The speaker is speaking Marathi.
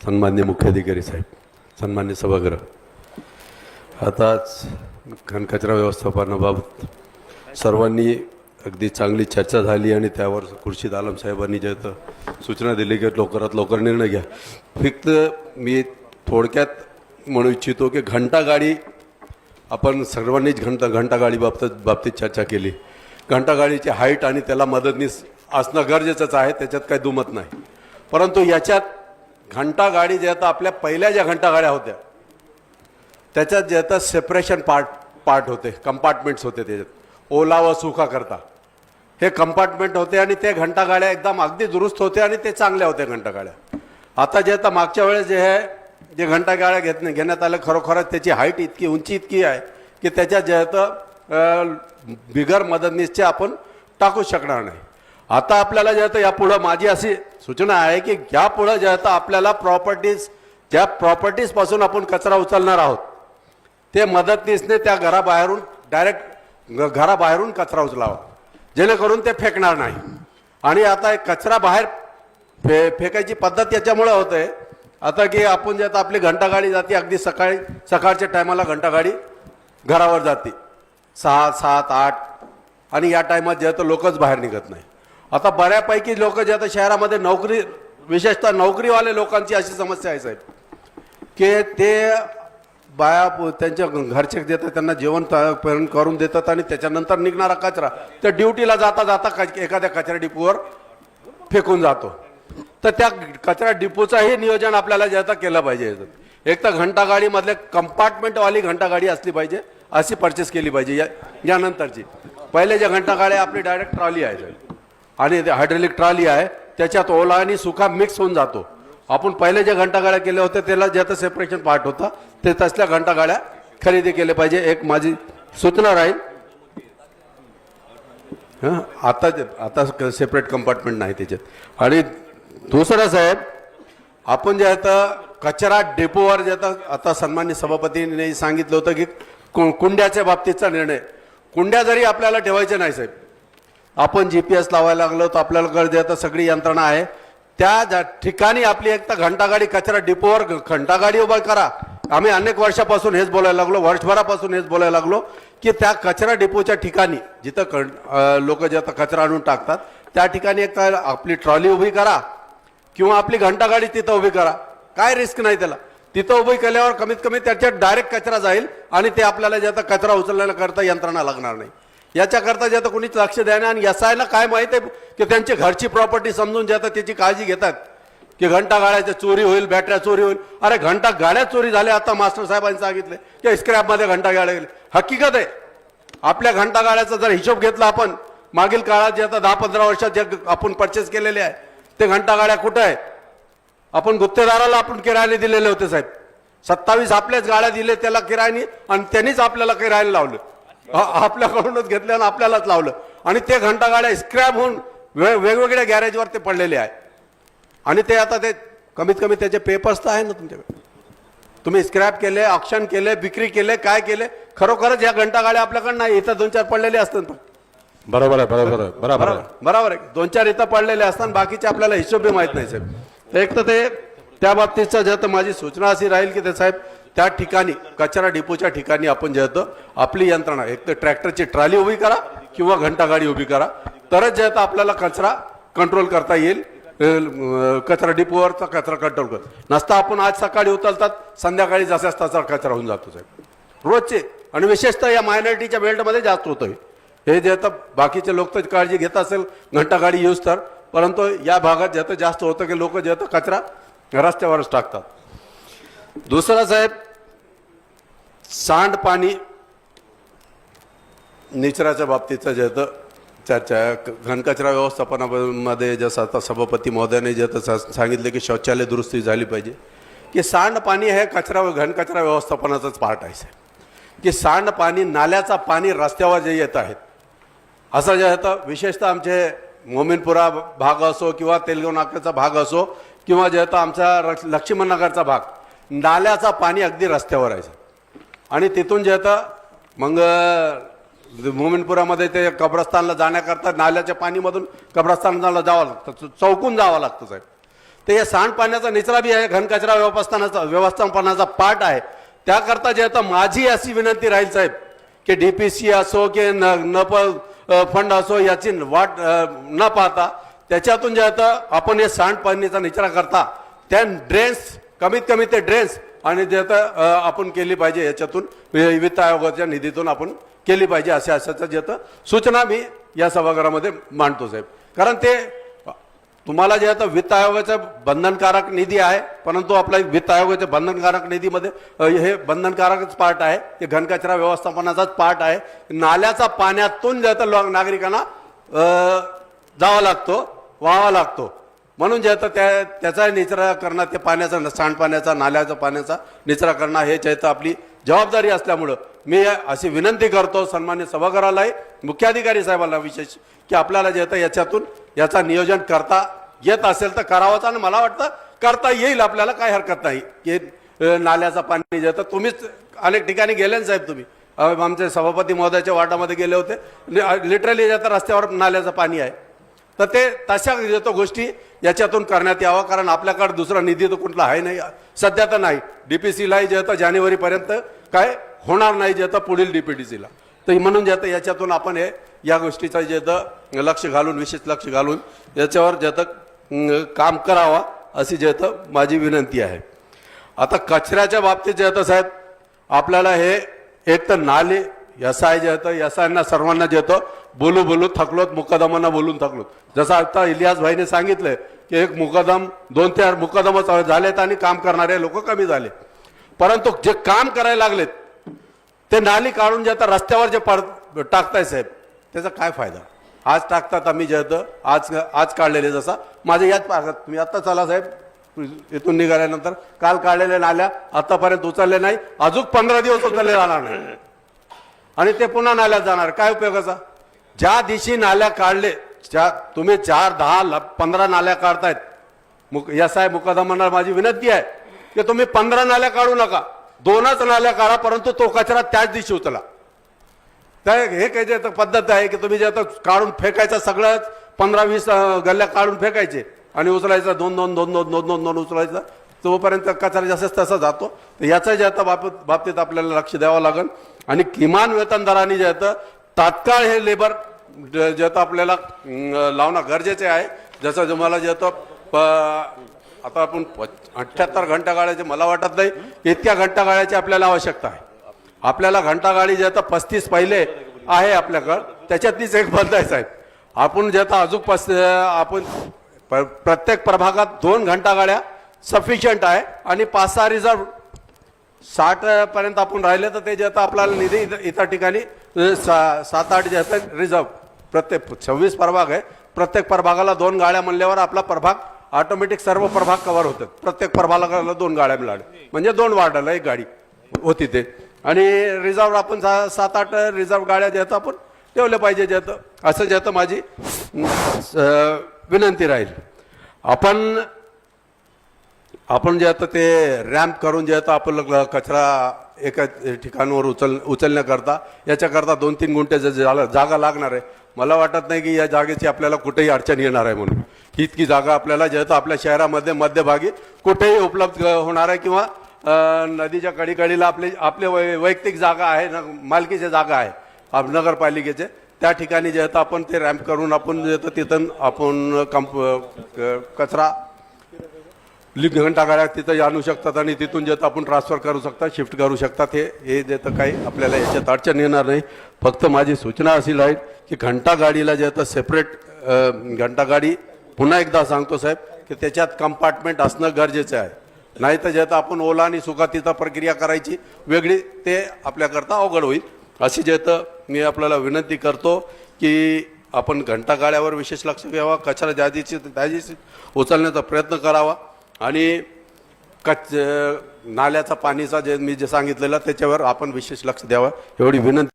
सन्माननीय मुख्याधिकारी साहेब, सन्माननीय सभागृह, आताच घनकचरा व्यवस्थापनाबाबत सर्वांनी अगदी चांगली चर्चा झाली आणि त्यावर खुर्शीद आलम साहेबांनी जे सूचना दिली की लवकरात लवकर निर्णय घ्या. फक्त मी थोडक्यात म्हणू इच्छितो की घंटागाडी आपण सर्वांनीच घंटागाडी बाबतीत चर्चा केली. घंटागाडीची हाईट आणि त्याला मदतनीस असणं गरजेचंच आहे, त्याच्यात काही दुमत नाही. परंतु याच्यात घंटागाडी जे आता आपल्या पहिल्या ज्या घंटागाड्या होत्या त्याच्यात जे आता सेपरेशन पार्ट होते, कंपार्टमेंट्स होते, त्याच्यात ओला व सुका करता हे कंपार्टमेंट होते आणि ते घंटागाड्या एकदम अगदी दुरुस्त होते आणि ते चांगल्या होत्या घंटागाड्या. आता जे आता मागच्या वेळेस जे घंटागाड्या घेण्यात आल्या खरोखरच त्याची हाईट इतकी उंची इतकी आहे की त्याच्यात जे आता बिगर मदतनीसचे आपण टाकू शकणार नाही. आता आपल्याला जे आता यापुढं माझी अशी सूचना आहे की यापुढं जे आता आपल्याला ज्या प्रॉपर्टीजपासून आपण कचरा उचलणार आहोत ते मदतनीसने त्या घराबाहेरून डायरेक्ट घराबाहेरून कचरा उचलावा, जेणेकरून ते फेकणार नाही. आणि आता कचरा बाहेर फेकायची पद्धत याच्यामुळे होते आता की आपण जे आता आपली घंटागाडी जाते अगदी सकाळच्या टायमाला घंटागाडी घरावर जाते 6, 7, 8 आणि या टायमात जे आता लोकच बाहेर निघत नाही. आता बऱ्यापैकी लोक जे आता शहरामध्ये नोकरी, विशेषतः नोकरीवाले लोकांची अशी समस्या आहे साहेब की ते बाया त्यांच्या घरचे देतात, त्यांना जेवण करून देतात आणि त्याच्यानंतर निघणारा कचरा त्या ड्युटीला जाता जाता एखाद्या कचरा डिपोवर फेकून जातो. तर त्या कचरा डिपोचाही नियोजन आपल्याला जे आता केलं पाहिजे. एक तर घंटागाडीमधले कंपार्टमेंटवाली घंटागाडी असली पाहिजे, अशी परचेस केली पाहिजे. यानंतरची पहिले ज्या घंटागाड्या आपली डायरेक्ट ट्रॉली आहे आणि हायड्रोलिक ट्रॉली आहे, त्याच्यात ओला आणि सुका मिक्स होऊन जातो. आपण पहिले ज्या घंटागाड्या केल्या होत्या त्याला जे आता सेपरेशन पार्ट होता ते तसल्या घंटागाड्या खरेदी केल्या पाहिजे, एक माझी सूचना राहील. आता सेपरेट कंपार्टमेंट नाही त्याच्यात. आणि दुसरं साहेब, आपण जे आता कचरा डेपोवर जे आता सन्माननीय सभापतींनी सांगितलं होतं की कुंड्याच्या बाबतीतचा निर्णय, कुंड्या जरी आपल्याला ठेवायच्या नाही साहेब, आपण GPS लावायला लागलो तर आपल्याला जे आता सगळी यंत्रणा आहे त्या ठिकाणी आपली एक तर घंटागाडी कचरा डिपोवर घंटागाडी उभा करा. आम्ही अनेक वर्षापासून हेच बोलायला लागलो, वर्षभरापासून हेच बोलायला लागलो की त्या कचरा डिपोच्या ठिकाणी जिथं लोक जे आता कचरा आणून टाकतात त्या ठिकाणी एक आपली ट्रॉली उभी करा किंवा आपली घंटागाडी तिथं उभी करा. काय रिस्क नाही त्याला. तिथं उभी केल्यावर कमीत कमी त्याच्यात डायरेक्ट कचरा जाईल आणि ते आपल्याला जे आता कचरा उचलण्याला करता यंत्रणा लागणार नाही. याच्याकरता जे आता कोणीच लक्ष द्यायला आणि SIला काय माहिती आहे की त्यांची घरची प्रॉपर्टी समजून जे आता त्याची काळजी घेतात की घंटागाड्याच्या चोरी होईल, बॅटऱ्या चोरी होईल. अरे घंटागाड्या चोरी झाल्या आता मास्टर साहेबांनी सांगितले की स्क्रॅपमध्ये घंटागाड्या गेले. हकीकत आहे. आपल्या घंटागाड्याचा जर हिशोब घेतला आपण मागील काळात जे आता 10-15 वर्षात जे आपण परचेस केलेले आहे ते घंटागाड्या कुठं आहे? आपण गुत्तेदाराला आपण किरायाने दिलेले होते साहेब. 27 आपल्याच गाड्या दिले त्याला किरायाने आणि त्यांनीच आपल्याला किरायाने लावलं, आपल्याकडूनच घेतलं आणि आपल्यालाच लावलं. आणि ते घंटागाड्या स्क्रॅप होऊन वेगवेगळ्या गॅरेजवर ते पडलेले आहे. आणि ते आता ते कमीत कमी त्याचे पेपर्स तर आहे ना तुमच्याकडे. तुम्ही स्क्रॅप केले, ऑक्शन केले, विक्री केले, काय केले. खरोखरच या घंटागाड्या आपल्याकडे नाही, इथं 2-4 पडलेले असतात. बरोबर आहे, बरोबर आहे, बरोबर आहे, बरोबर आहे. 2-4 इथं पडलेले असतात, बाकीचे आपल्याला हिशोब माहित नाही साहेब. एक तर ते त्या बाबतीतचं जे तर माझी सूचना अशी राहील की ते साहेब त्या ठिकाणी कचरा डिपोच्या ठिकाणी आपण जे होतं आपली यंत्रणा एक तर ट्रॅक्टरची ट्रॉली उभी करा किंवा घंटागाडी उभी करा, तरच जे आता कचरा कंट्रोल करता येईल. कचरा डिपोवरचा कचरा कंट्रोल कर नसता आपण आज सकाळी उचलतात, संध्याकाळी जसाच तसा कचरा होऊन जातो साहेब रोजचे. आणि विशेषतः या मायनॉरिटीच्या बेल्टमध्ये जास्त होतं हे जे आता बाकीचे लोक तर काळजी घेत असेल घंटागाडी यूज तर, परंतु या भागात जे आता जास्त होतं की लोक जे आता कचरा रस्त्यावरच टाकतात. दुसरा साहेब, सांडपाणी निचराच्या बाबतीचं जे आता चर्चा आहे. घनकचरा व्यवस्थापनामध्ये जसं आता सभापती महोदयाने जे आता सांगितले की शौचालय दुरुस्ती झाली पाहिजे, की सांडपाणी हे घनकचरा व्यवस्थापनाचाच पार्ट आहे साहेब. की सांडपाणी, नाल्याचा पाणी रस्त्यावर जे येत आहेत असं जे आता विशेषतः आमचे मोमीनपुरा भाग असो किंवा तेलगाव नाक्याचा भाग असो किंवा जे आता आमचा लक्ष्मणनगरचा भाग, नाल्याचा पाणी अगदी रस्त्यावर आहे. आणि तिथून जे आता मग मोमीनपुरामध्ये ते कब्रस्तानला जाण्याकरता नाल्याच्या पाणीमधून कब्रस्तानला जावं लागतं, चौकून जावं लागतं साहेब. ते या सांडपाण्याचा निचरा बी आहे, घनकचरा व्यवस्थापनाचा पार्ट आहे. त्याकरता जे आता माझी अशी विनंती राहील साहेब की डीपीसी असो की नप फंड असो याची वाट न पाहता त्याच्यातून जे आता आपण हे सांडपाणीचा निचरा करता त्या ड्रेन्स कमीत कमी ते ड्रेन्स आणि जे आता आपण केली पाहिजे याच्यातून वित्त आयोगाच्या निधीतून आपण केली पाहिजे अशाचं जे आता सूचना मी या सभागृहामध्ये मांडतो साहेब. कारण ते तुम्हाला जे आता वित्त आयोगाचा बंधनकारक निधी आहे, परंतु आपला वित्त आयोगाच्या बंधनकारक निधीमध्ये हे बंधनकारकच पार्ट आहे, ते घनकचरा व्यवस्थापनाचाच पार्ट आहे. नाल्याचा पाण्यातून जे आता नागरिकांना जावा लागतो, व्हावा लागतो. म्हणून जे आता त्याचा निचरा करणं, ते पाण्याचा सांडपाण्याचा नाल्याचा पाण्याचा निचरा करणं हे जे आपली जबाबदारी असल्यामुळं मी अशी विनंती करतो सन्मान्य सभागृहालाही, मुख्याधिकारी साहेबांना विशेष, की आपल्याला जे आता याच्यातून याचा नियोजन करता येत असेल तर करावाच. आणि मला वाटतं करता येईल, आपल्याला काही हरकत नाही की नाल्याचं पाणी जे आता तुम्हीच अनेक ठिकाणी गेले ना साहेब, तुम्ही आमचे सभापती महोदयाच्या वार्डामध्ये गेले होते, लिटरली जे आता रस्त्यावर नाल्याचं पाणी आहे. तर ते तशा येतो गोष्टी याच्यातून करण्यात यावं, कारण आपल्याकडे दुसरा निधी तर कुठला आहे नाही सध्या, तर नाही. डीपीसीलाही जे आता जानेवारीपर्यंत काय होणार नाही जे आता पुढील डीपीडीसीला. तर म्हणून जे आता याच्यातून आपण हे या गोष्टीचं जे आता लक्ष घालून, विशेष लक्ष घालून याच्यावर जे आता काम करावा अशी जे आता माझी विनंती आहे. आता कचऱ्याच्या बाबतीत जे आता साहेब आपल्याला हे एक तर नाले यसाय जे होतं, यसायांना सर्वांना जे होतं बोलू थकलोत, मुकदमांना बोलून थकलोत. जसं आता इलियास भाईने सांगितलंय की एक मुकदम 2-4 मुकदमच झालेत आणि काम करणारे लोक कमी झाले. परंतु जे काम करायला लागलेत ते नाली काढून जे आता रस्त्यावर जे टाकताय साहेब, त्याचा काय फायदा? आज टाकतात, आम्ही जे होतं आज काढलेले, जसा माझे याच भागात तुम्ही आता चला साहेब, इथून निघाल्यानंतर काल काढलेल्या नाल्या आतापर्यंत उचलले नाही, अजून 15 दिवस उचलले जाणार नाही आणि ते पुन्हा नाल्यात जाणार. काय उपयोगाचा? ज्या दिवशी नाल्या काढले, तुम्ही 4, 10, 15 नाल्या काढतायत, यसाय मुकदमांना माझी विनंती आहे की तुम्ही 15 नाल्या काढू नका, 2च नाल्या काढा, परंतु तो कचरा त्याच दिवशी उचला. तर हे काही जे पद्धत आहे की तुम्ही जे आता काढून फेकायचं, सगळंच 15-20 गल्ल्या काढून फेकायचे आणि उचलायचं 2 उचलायचं, तोपर्यंत कचरा जसंच तसा जातो. तर याचा जे आता बाबतीत आपल्याला लक्ष द्यावं लागेल. आणि किमान वेतन दराने जे आता तात्काळ हे लेबर जे आता आपल्याला लावणं गरजेचे आहे. जसं तुम्हाला जे आता आपण 78 घंटा गाड्याचे, मला वाटत नाही इतक्या घंटा गाड्याची आपल्याला आवश्यकता आहे. आपल्याला घंटा गाडी जे आता 35 पहिले आहे आपल्याकडं, त्याच्यातलीच एक बंद आहे साहेब. आपण जे आता अजून आपण प्रत्येक प्रभागात 2 घंटा गाड्या सफिशियंट आहे आणि 5-6 रिझर्व 60 पर्यंत आपण राहिले तर ते जे आता आपल्याला निधी इतर ठिकाणी 7-8 जे असतात रिझर्व. प्रत्येक 26 प्रभाग आहे, प्रत्येक प्रभागाला 2 गाड्या म्हणल्यावर आपला प्रभाग ऑटोमॅटिक सर्व प्रभाग कव्हर होतात. प्रत्येक प्रभागाला 2 गाड्या मिळाल्या म्हणजे 2 वार्डाला 1 गाडी होती ते. आणि रिझर्व आपण 7-8 रिझर्व गाड्या जे आपण ठेवल्या पाहिजे जे असं जे माझी विनंती राहील. आपण जे आता ते रॅम्प करून जे आता आपलं कचरा एका ठिकाणावर उचलण्याकरता याच्याकरता 2-3 गुंठे जागा लागणार आहे. मला वाटत नाही की या जागेची आपल्याला कुठेही अडचण येणार आहे, म्हणून इतकी जागा आपल्याला जे आता आपल्या शहरामध्ये मध्यभागी कुठेही उपलब्ध होणार आहे. किंवा नदीच्या कडीकडीला आपले वैयक्तिक जागा आहे, मालकीच्या जागा आहे नगरपालिकेचे, त्या ठिकाणी जे आता आपण ते रॅम्प करून आपण जे तिथून आपण कचरा घंटा गाड्या तिथं आणू शकतात आणि तिथून जे आपण ट्रान्सफर करू शकतात, शिफ्ट करू शकतात. हे जे तर काही आपल्याला याच्यात अडचण येणार नाही. फक्त माझी सूचना अशी राहील की घंटा गाडीला जे आता सेपरेट घंटा गाडी, पुन्हा एकदा सांगतो साहेब की त्याच्यात कंपार्टमेंट असणं गरजेचं आहे. नाही तर जे आता आपण ओला आणि सुका तिथं प्रक्रिया करायची वेगळी, ते आपल्याकरता अवघड होईल. अशी जे तर मी आपल्याला विनंती करतो की आपण घंटा गाड्यावर विशेष लक्ष द्यावा, कचरा ज्या दिवशी उचलण्याचा प्रयत्न करावा आणि नाल्याचा पाणीचा जे मी जे सांगितलेलं त्याच्यावर आपण विशेष लक्ष द्यावं, एवढी विनंती.